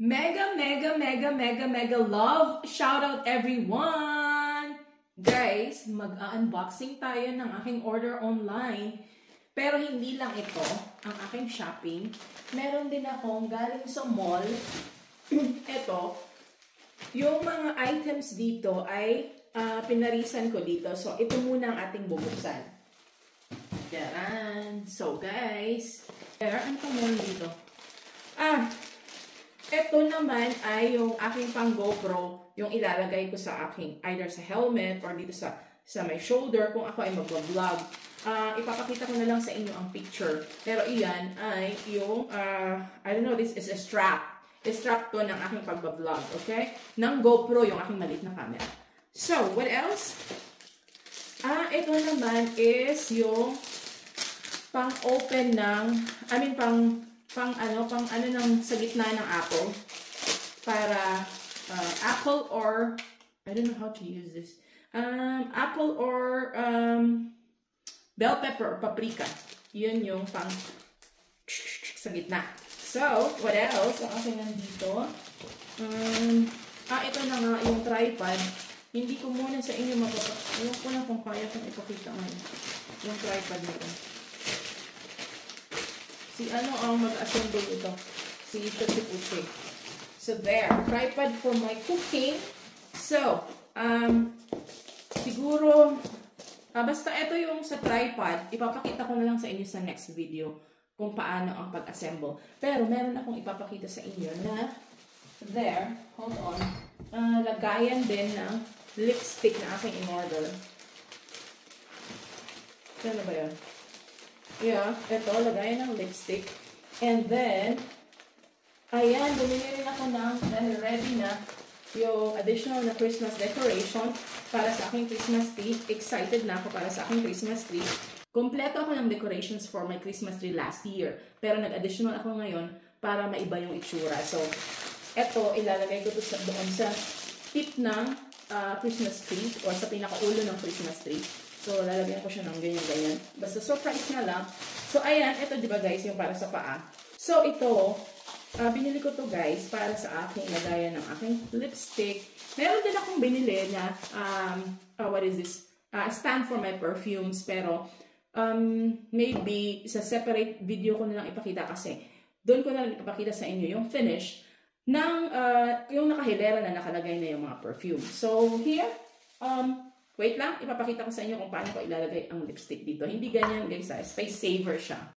Mega love! Shout out everyone! Guys, mag-unboxing tayo ng aking order online. Pero hindi lang ito ang aking shopping. Meron din akong galing sa mall. Ito, yung mga items dito ay pinarisan ko dito. So, ito muna ang ating bubuksan. Yan. So, guys, ano pa meron dito? Ito naman ay yung aking pang GoPro, yung ilalagay ko sa aking, either sa helmet or dito sa my shoulder kung ako ay mag-vlog. Ipapakita ko na lang sa inyo ang picture. Pero iyan ay yung, I don't know, this is a strap. I-strap to ng aking pag-vlog, okay? Ng GoPro, yung aking maliit na camera. So, what else? Ito naman is yung pang-open ng, pang ano ng sa gitna ng apple para apple or I don't know how to use this. Apple or bell pepper or paprika. Yun yung pang sa gitna. So, what else? Ang aking nandito. Ito na nga yung tripod. Hindi ko muna sa inyo mapapakita. Ewan ko na kung kaya kong ipakita ngayon. Yung tripod nito. Si ano ang mag-assemble ito? Si Puchi. So there, tripod for my cooking. So, siguro, basta ito yung sa tripod, ipapakita ko na lang sa inyo sa next video kung paano ang pag-assemble. Pero meron akong ipapakita sa inyo na there, hold on, lagayan din ng lipstick na aking in-order. Ano ba yun? Yeah, ito, lagayan ng lipstick. And then, ayan, bumili rin ako ng ready na yung additional na Christmas decoration para sa aking Christmas tree. Excited na ako para sa aking Christmas tree. Kompleto ako ng decorations for my Christmas tree last year. Pero nag-additional ako ngayon para maiba yung itsura. So, ito, ilalagay ko ito doon sa tip ng Christmas tree or sa pinakaulo ng Christmas tree. So, lalagyan ko siya ng ganyan-ganyan. Basta surprise na lang. So, ayan. Ito, di ba guys, yung para sa paa. So, ito, binili ko to guys para sa aking lagayan ng aking lipstick. Meron din akong binili na, what is this? Stand for my perfumes. Pero, maybe, sa separate video ko na lang ipakita kasi doon ko na lang ipakita sa inyo yung finish ng, yung nakahilera na nakalagay na yung mga perfume. So, here, wait lang, ipapakita ko sa inyo kung paano ko ilalagay ang lipstick dito. Hindi ganyan guys, space saver siya.